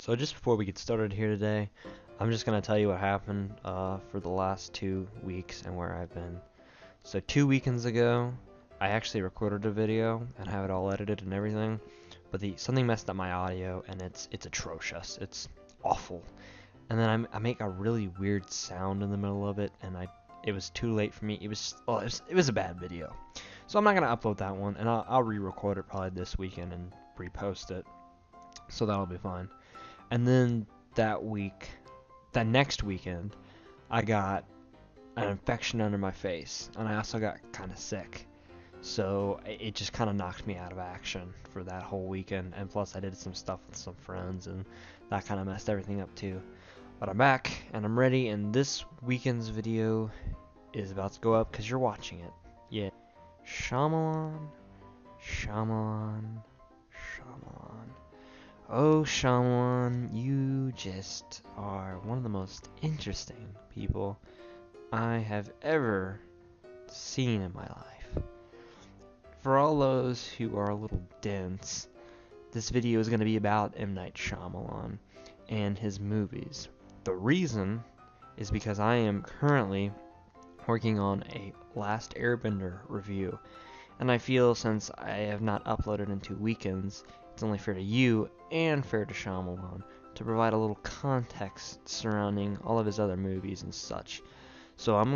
So just before we get started here today, I'm just gonna tell you what happened for the last 2 weeks and where I've been. So 2 weekends ago, I actually recorded a video and have it all edited and everything, but something messed up my audio and it's atrocious. It's awful. And then I make a really weird sound in the middle of it, and it was too late for me. It was a bad video. So I'm not gonna upload that one, and I'll re-record it probably this weekend and repost it. So that'll be fine. And then that next weekend, I got an infection under my face, and I also got kind of sick. So it just kind of knocked me out of action for that whole weekend, and plus I did some stuff with some friends, and that kind of messed everything up too. But I'm back, and I'm ready, and this weekend's video is about to go up because you're watching it. Yeah. Shyamalan, Shyamalan, Shyamalan. Oh, Shyamalan, you just are one of the most interesting people I have ever seen in my life. For all those who are a little dense, this video is going to be about M. Night Shyamalan and his movies. The reason is because I am currently working on a Last Airbender review, and I feel since I have not uploaded in 2 weekends, it's only fair to you and fair to Shyamalan to provide a little context surrounding all of his other movies and such. So it's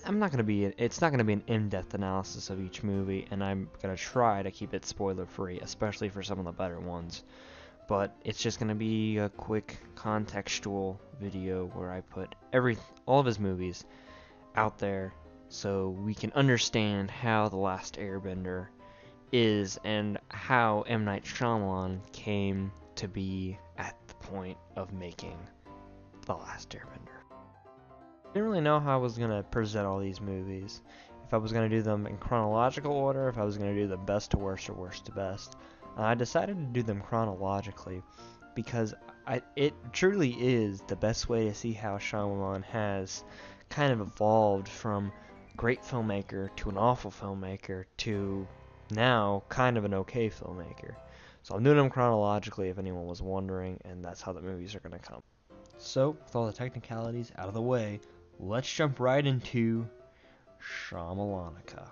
not gonna be an in-depth analysis of each movie, and I'm gonna try to keep it spoiler-free, especially for some of the better ones. But it's just gonna be a quick contextual video where I put all of his movies out there so we can understand how The Last Airbender is and how M. Night Shyamalan came to be at the point of making The Last Airbender. I didn't really know how I was going to present all these movies. If I was going to do them in chronological order, if I was going to do them best to worst or worst to best. I decided to do them chronologically because it truly is the best way to see how Shyamalan has kind of evolved from great filmmaker to an awful filmmaker to now kind of an okay filmmaker. So I'm doing them chronologically if anyone was wondering, and that's how the movies are going to come. So, with all the technicalities out of the way, let's jump right into Shyamalanaka.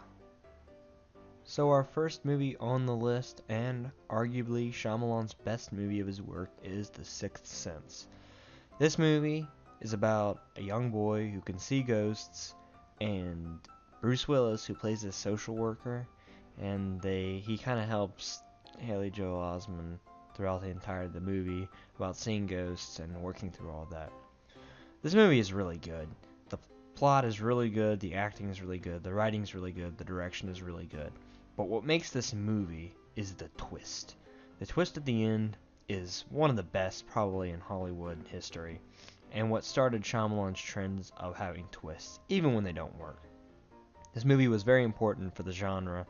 So our first movie on the list, and arguably Shyamalan's best movie of his work, is The Sixth Sense. This movie is about a young boy who can see ghosts, and Bruce Willis, who plays a social worker, and he kind of helps Haley Joel Osment throughout the entire of the movie about seeing ghosts and working through all that. This movie is really good. The plot is really good, the acting is really good, the writing is really good, the direction is really good. But what makes this movie is the twist. The twist at the end is one of the best probably in Hollywood history, and what started Shyamalan's trends of having twists, even when they don't work. This movie was very important for the genre,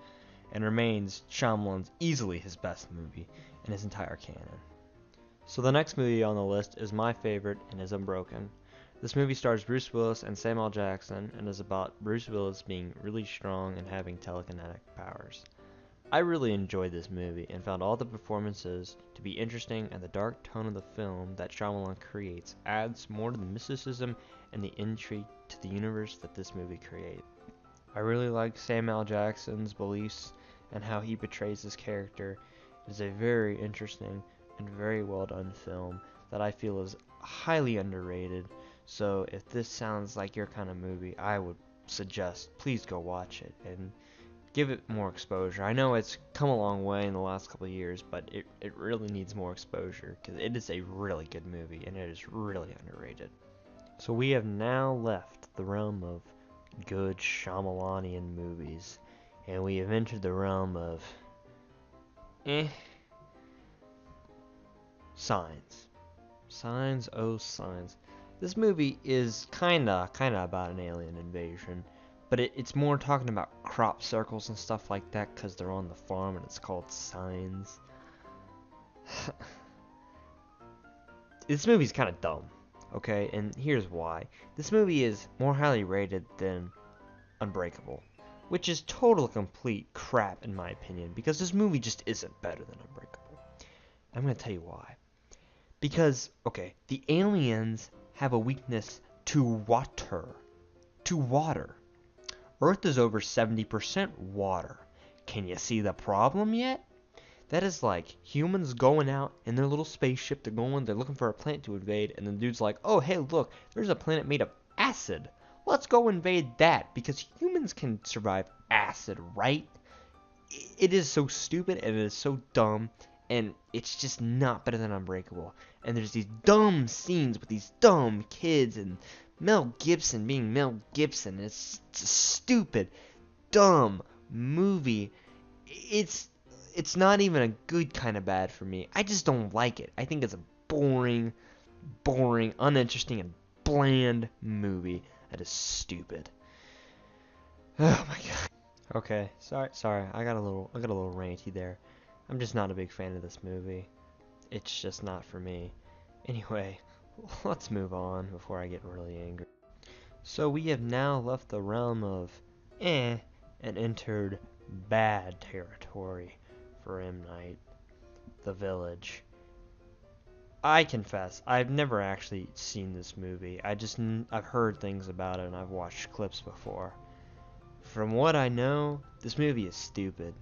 and remains Shyamalan's easily his best movie in his entire canon. So the next movie on the list is my favorite and is Unbroken. This movie stars Bruce Willis and Samuel L. Jackson and is about Bruce Willis being really strong and having telekinetic powers. I really enjoyed this movie and found all the performances to be interesting, and the dark tone of the film that Shyamalan creates adds more to the mysticism and the intrigue to the universe that this movie creates. I really like Samuel L. Jackson's beliefs and how he portrays his character. It is a very interesting and very well done film that I feel is highly underrated. So if this sounds like your kind of movie, I would suggest please go watch it and give it more exposure. I know it's come a long way in the last couple of years, but it really needs more exposure because it is a really good movie and it is really underrated. So we have now left the realm of good Shyamalanian movies, and we have entered the realm of Signs. Signs, oh Signs. This movie is kinda about an alien invasion, but it's more talking about crop circles and stuff like that because they're on the farm and it's called Signs. This movie's kind of dumb, okay, and here's why. This movie is more highly rated than Unbreakable, which is total complete crap in my opinion, because this movie just isn't better than Unbreakable. I'm going to tell you why. Because, okay, the aliens have a weakness to water. To water. Earth is over 70% water. Can you see the problem yet? That is like humans going out in their little spaceship. They're looking for a planet to invade, and the dude's like, oh, hey, look, there's a planet made of acid. Let's go invade that, because humans can survive acid, right? It is so stupid, and it is so dumb, and it's just not better than Unbreakable. And there's these dumb scenes with these dumb kids, and Mel Gibson being Mel Gibson. It's a stupid, dumb movie. It's not even a good kind of bad for me. I just don't like it. I think it's a boring, uninteresting, and bland movie that is stupid. Oh my god. Okay, sorry. I got a little ranty there. I'm just not a big fan of this movie. It's just not for me. Anyway, let's move on before I get really angry. So we have now left the realm of and entered bad territory for M. Night, The Village. I confess, I've never actually seen this movie. I've heard things about it and I've watched clips before. From what I know, this movie is stupid.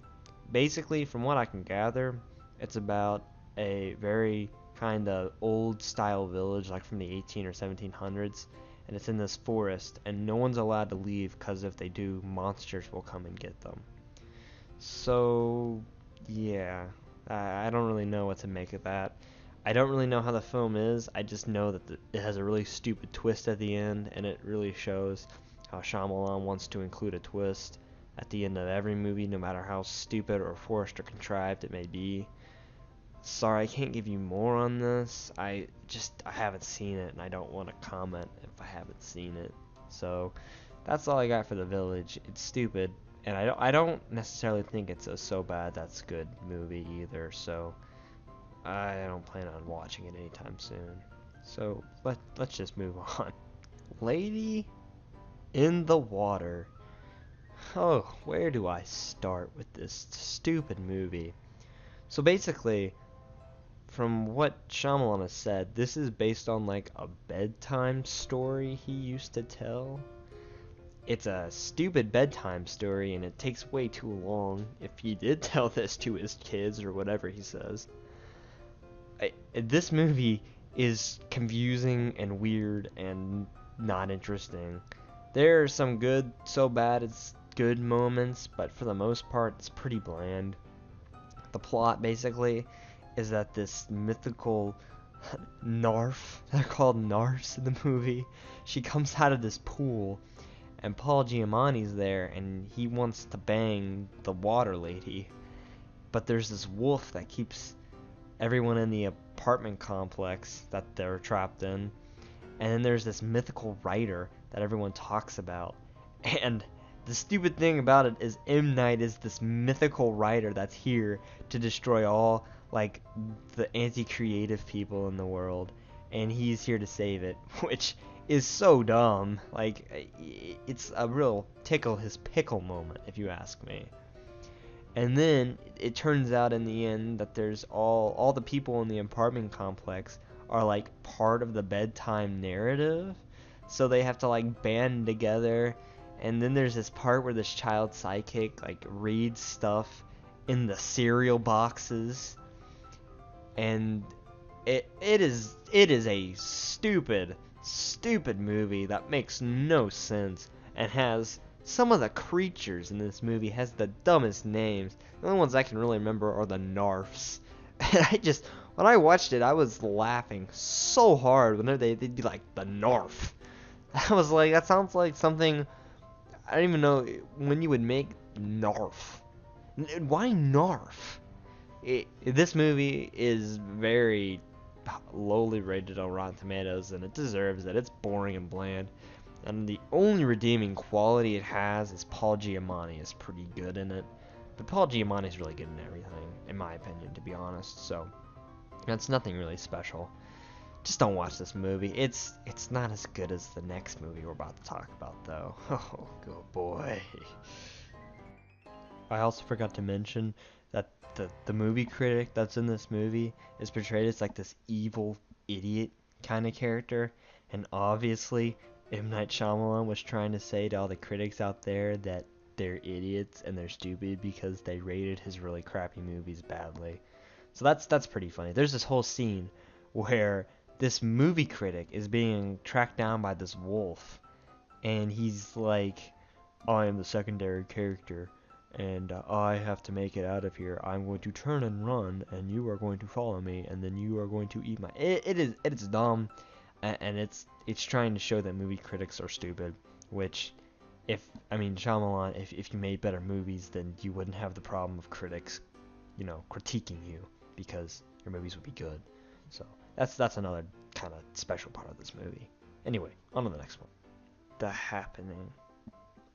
Basically, from what I can gather, it's about a very kind of old style village, like from the 18 or 1700s, and it's in this forest, and no one's allowed to leave because if they do, monsters will come and get them. So, yeah, I don't really know what to make of that. I don't really know how the film is. I just know that it has a really stupid twist at the end, and it really shows how Shyamalan wants to include a twist at the end of every movie, no matter how stupid or forced or contrived it may be. Sorry, I can't give you more on this. I haven't seen it, and I don't want to comment if I haven't seen it. So that's all I got for The Village. It's stupid, and I don't necessarily think it's a so bad that's good movie either. So I don't plan on watching it anytime soon. So let's just move on. Lady in the Water. Oh, where do I start with this stupid movie? So basically, from what Shyamalan has said, this is based on like a bedtime story he used to tell. It's a stupid bedtime story and it takes way too long if he did tell this to his kids or whatever he says. This movie is confusing and weird and not interesting. There are some good, so bad it's good moments, but for the most part, it's pretty bland. The plot, basically, is that this mythical Narf, they're called Narfs in the movie, she comes out of this pool, and Paul Giamatti's there, and he wants to bang the water lady. But there's this wolf that keeps everyone in the apartment complex that they're trapped in. And then there's this mythical writer that everyone talks about. And the stupid thing about it is M. Night is this mythical writer that's here to destroy all, like, the anti-creative people in the world. And he's here to save it, which is so dumb. Like, it's a real tickle his pickle moment, if you ask me. And then it turns out in the end that there's all the people in the apartment complex are like part of the bedtime narrative, so they have to like band together. And then there's this part where this child psychic like reads stuff in the cereal boxes, and it is a stupid movie that makes no sense and has some of the creatures in this movie has the dumbest names. The only ones I can really remember are the Narfs. And when I watched it, I was laughing so hard when they'd be like, the Narf. I was like, that sounds like something, I don't even know when you would make Narf. Why Narf? This movie is very lowly rated on Rotten Tomatoes, and it deserves it. It's boring and bland. And the only redeeming quality it has is Paul Giamatti is pretty good in it. But Paul Giamatti is really good in everything, in my opinion, to be honest. So, it's nothing really special. Just don't watch this movie. It's not as good as the next movie we're about to talk about, though. Oh, good boy. I also forgot to mention that the movie critic that's in this movie is portrayed as like this evil idiot kind of character, and obviously M. Night Shyamalan was trying to say to all the critics out there that they're idiots and they're stupid because they rated his really crappy movies badly. So that's pretty funny. There's this whole scene where this movie critic is being tracked down by this wolf, and he's like, I am the secondary character, and I have to make it out of here. I'm going to turn and run, and you are going to follow me, and then you are going to eat my. It is dumb, and it's trying to show that movie critics are stupid. Which, if I mean Shyamalan, if you made better movies, then you wouldn't have the problem of critics, critiquing you because your movies would be good. So that's another kind of special part of this movie. Anyway, on to the next one. The Happening.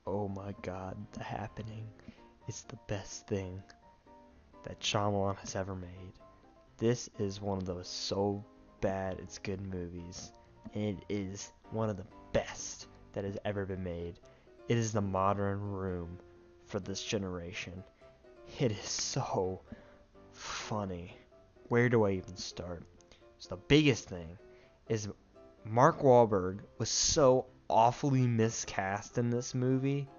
Oh my god, The Happening is the best thing that Shyamalan has ever made. This is one of those so bad it's good movies, and it is one of the best that has ever been made. It is the modern room for this generation. It is so funny. Where do I even start? So the biggest thing is Mark Wahlberg was so awfully miscast in this movie.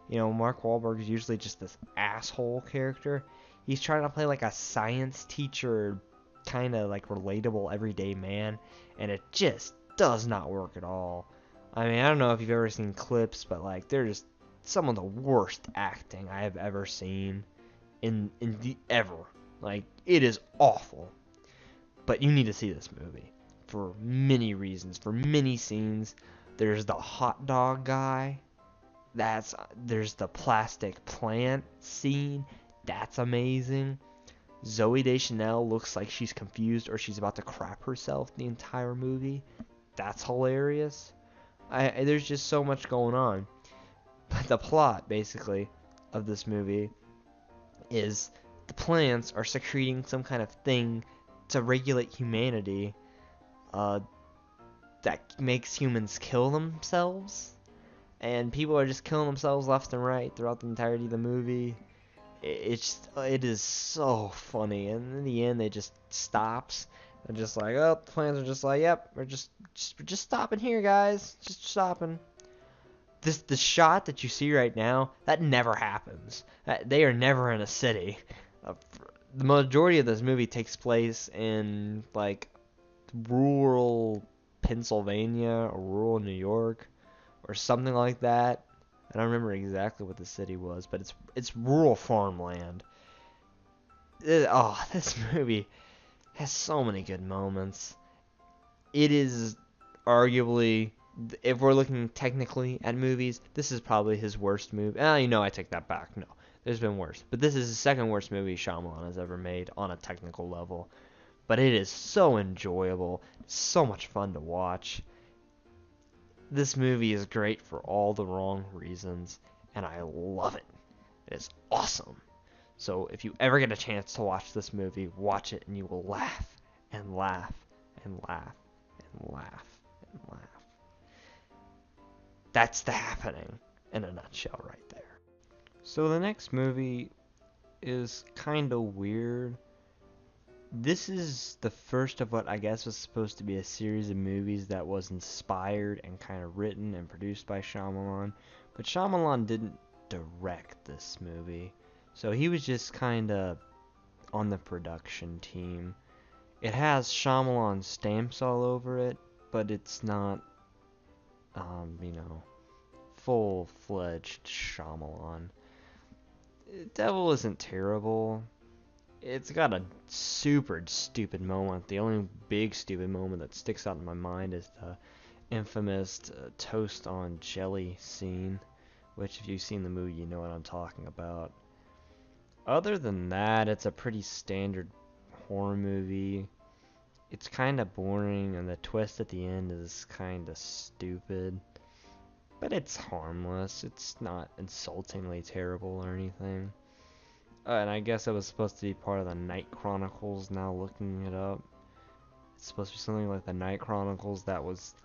Mark Wahlberg is usually just this asshole character. He's trying to play like a science teacher, kind of like relatable everyday man, and it just does not work at all. I mean, I don't know if you've ever seen clips, but like they're just some of the worst acting I have ever seen in the ever. Like it is awful. But you need to see this movie for many reasons, for many scenes. There's the hot dog guy. There's the plastic plant scene. That's amazing. Zooey Deschanel looks like she's confused or she's about to crap herself the entire movie. That's hilarious. There's just so much going on. But the plot, basically, of this movie is the plants are secreting some kind of thing to regulate humanity that makes humans kill themselves. And people are just killing themselves left and right throughout the entirety of the movie. It is so funny, and in the end, it just stops. They're just like, oh, the plants are just like, yep, we're just stopping here, guys, just stopping. The shot that you see right now, that never happens. They are never in a city. The majority of this movie takes place in like rural Pennsylvania or rural New York or something like that. I don't remember exactly what the city was, but it's rural farmland. This movie has so many good moments. It is arguably, if we're looking technically at movies, this is probably his worst movie. I take that back. No, there's been worse. But this is the second worst movie Shyamalan has ever made on a technical level. But it is so enjoyable, so much fun to watch. This movie is great for all the wrong reasons, and I love it. It is awesome. So if you ever get a chance to watch this movie, watch it and you will laugh and laugh and laugh and laugh and laugh. That's The Happening in a nutshell right there. So the next movie is kind of weird. This is the first of what I guess was supposed to be a series of movies that was inspired and kind of written and produced by Shyamalan. But Shyamalan didn't direct this movie. So he was just kind of on the production team. It has Shyamalan stamps all over it, but it's not, full-fledged Shyamalan. Devil isn't terrible. It's got a super stupid moment. The only big stupid moment that sticks out in my mind is the infamous toast on jelly scene, which if you've seen the movie, you know what I'm talking about. Other than that, it's a pretty standard horror movie. It's kind of boring, and the twist at the end is kind of stupid. But it's harmless. It's not insultingly terrible or anything. And I guess it was supposed to be part of the Night Chronicles, now looking it up. It's supposed to be something like the Night Chronicles that was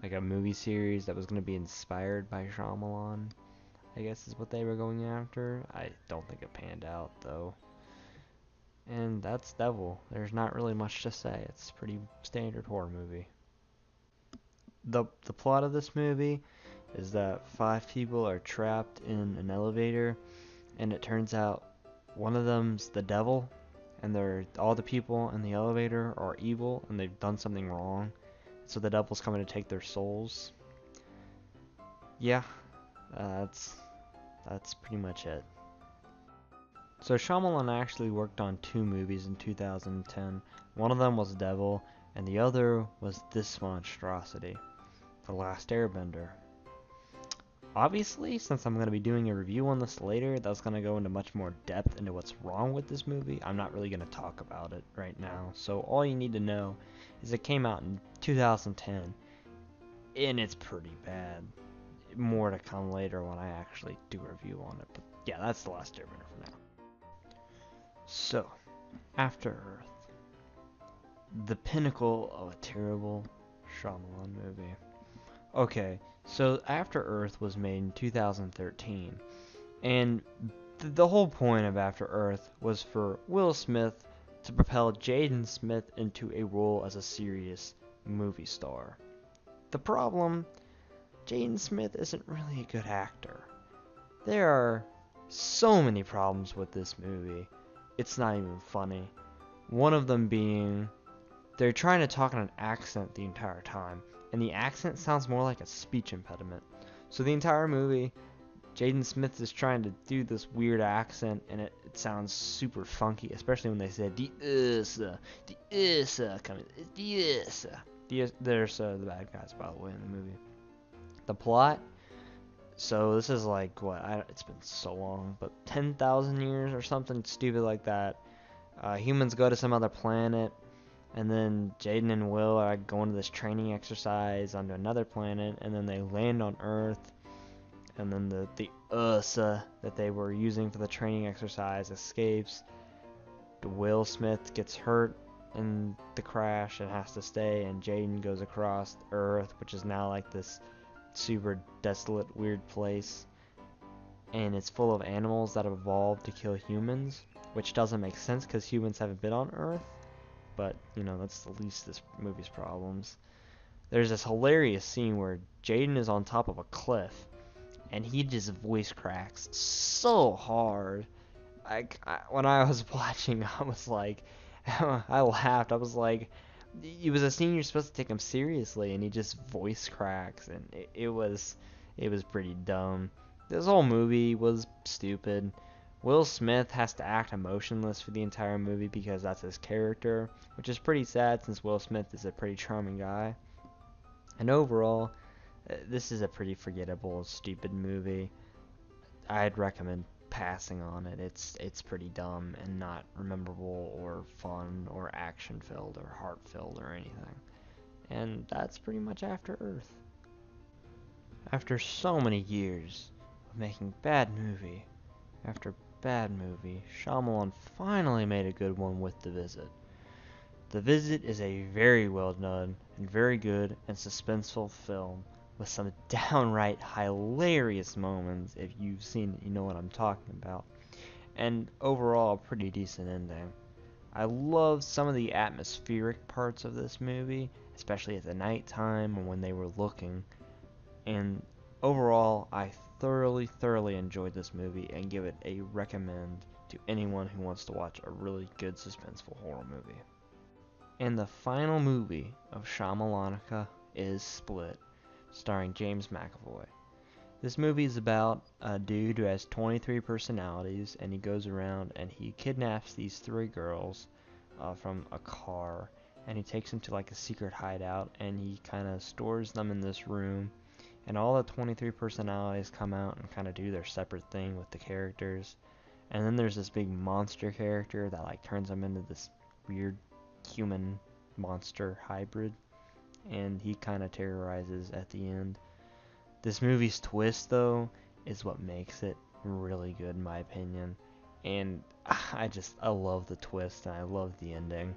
like a movie series that was going to be inspired by Shyamalan, I guess is what they were going after. I don't think it panned out, though. And that's Devil. There's not really much to say. It's a pretty standard horror movie. The plot of this movie is that five people are trapped in an elevator, and it turns out one of them's the devil, and all the people in the elevator are evil, and they've done something wrong. So the devil's coming to take their souls. Yeah, that's pretty much it. So Shyamalan actually worked on two movies in 2010. One of them was Devil, and the other was this monstrosity, The Last Airbender. Obviously, since I'm going to be doing a review on this later, that's going to go into much more depth into what's wrong with this movie. I'm not really going to talk about it right now. So all you need to know is it came out in 2010, and it's pretty bad. More to come later when I actually do a review on it. But yeah, that's The Last Airbender for now. So, After Earth. The pinnacle of a terrible Shyamalan movie. Okay, so After Earth was made in 2013, and the whole point of After Earth was for Will Smith to propel Jaden Smith into a role as a serious movie star. The problem, Jaden Smith isn't really a good actor. There are so many problems with this movie. It's not even funny. One of them being they're trying to talk in an accent the entire time, and the accent sounds more like a speech impediment. So the entire movie, Jaden Smith is trying to do this weird accent, and it sounds super funky, especially when they say the coming, there's the bad guys, by the way, in the movie. The plot. So this is like it's been so long, but 10,000 years or something stupid like that. Humans go to some other planet, and then Jaden and Will are going to this training exercise onto another planet, and then they land on Earth, and then the Ursa that they were using for the training exercise escapes. Will Smith gets hurt in the crash and has to stay, and Jaden goes across Earth, which is now like this super desolate, weird place, and it's full of animals that have evolved to kill humans, which doesn't make sense because humans haven't been on Earth. But, that's the least this movie's problems. There's this hilarious scene where Jaden is on top of a cliff, and he just voice cracks so hard. When I was watching, I was like, I laughed. I was like, it was a scene you're supposed to take him seriously, and he just voice cracks, and it was pretty dumb. This whole movie was stupid. Will Smith has to act emotionless for the entire movie because that's his character, which is pretty sad since Will Smith is a pretty charming guy. And overall, this is a pretty forgettable, stupid movie. I'd recommend passing on it. It's pretty dumb and not rememberable or fun or action-filled or heart-filled or anything. And that's pretty much After Earth. After so many years of making bad movie after bad movie, Shyamalan finally made a good one with The Visit. The Visit is a very well done and very good and suspenseful film with some downright hilarious moments. If you've seen it, you know what I'm talking about. And overall, a pretty decent ending. I love some of the atmospheric parts of this movie, especially at the nighttime and when they were looking. And overall, I thoroughly enjoyed this movie and give it a recommend to anyone who wants to watch a really good suspenseful horror movie. And the final movie of Shyamalanaka is Split, starring James McAvoy. This movie is about a dude who has 23 personalities, and he goes around and he kidnaps these three girls from a car, and he takes them to like a secret hideout, and he kind of stores them in this room, and all the 23 personalities come out and kind of do their separate thing with the characters. And then there's this big monster character that like turns them into this weird human monster hybrid, and he kind of terrorizes at the end. This movie's twist, though, is what makes it really good in my opinion, and I love the twist and I love the ending.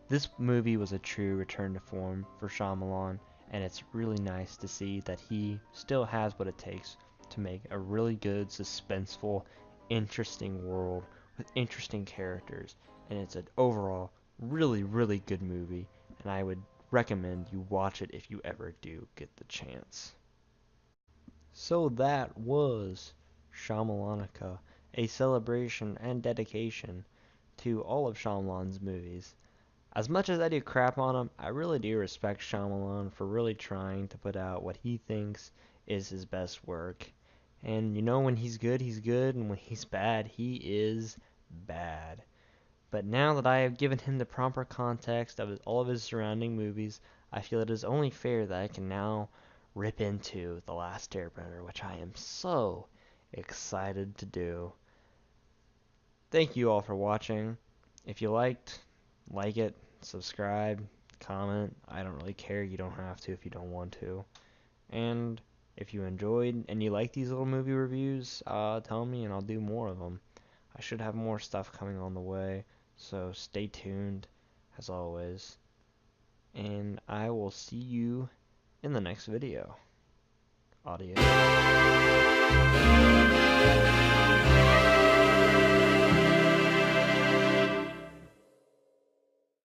This movie was a true return to form for Shyamalan, and it's really nice to see that he still has what it takes to make a really good, suspenseful, interesting world with interesting characters and it's an overall really, really good movie, and I would recommend you watch it if you ever do get the chance. So that was Shyamalanaka, a celebration and dedication to all of Shyamalan's movies. As much as I do crap on him, I really do respect Shyamalan for really trying to put out what he thinks is his best work. And you know, when he's good, and when he's bad, he is bad. But now that I have given him the proper context of all of his surrounding movies, I feel it is only fair that I can now rip into The Last Airbender, which I am so excited to do. Thank you all for watching. If you liked, like it, subscribe, comment. I don't really care. You don't have to if you don't want to. And if you enjoyed and you like these little movie reviews, tell me and I'll do more of them. I should have more stuff coming on the way, so stay tuned as always. And I will see you in the next video. Adios.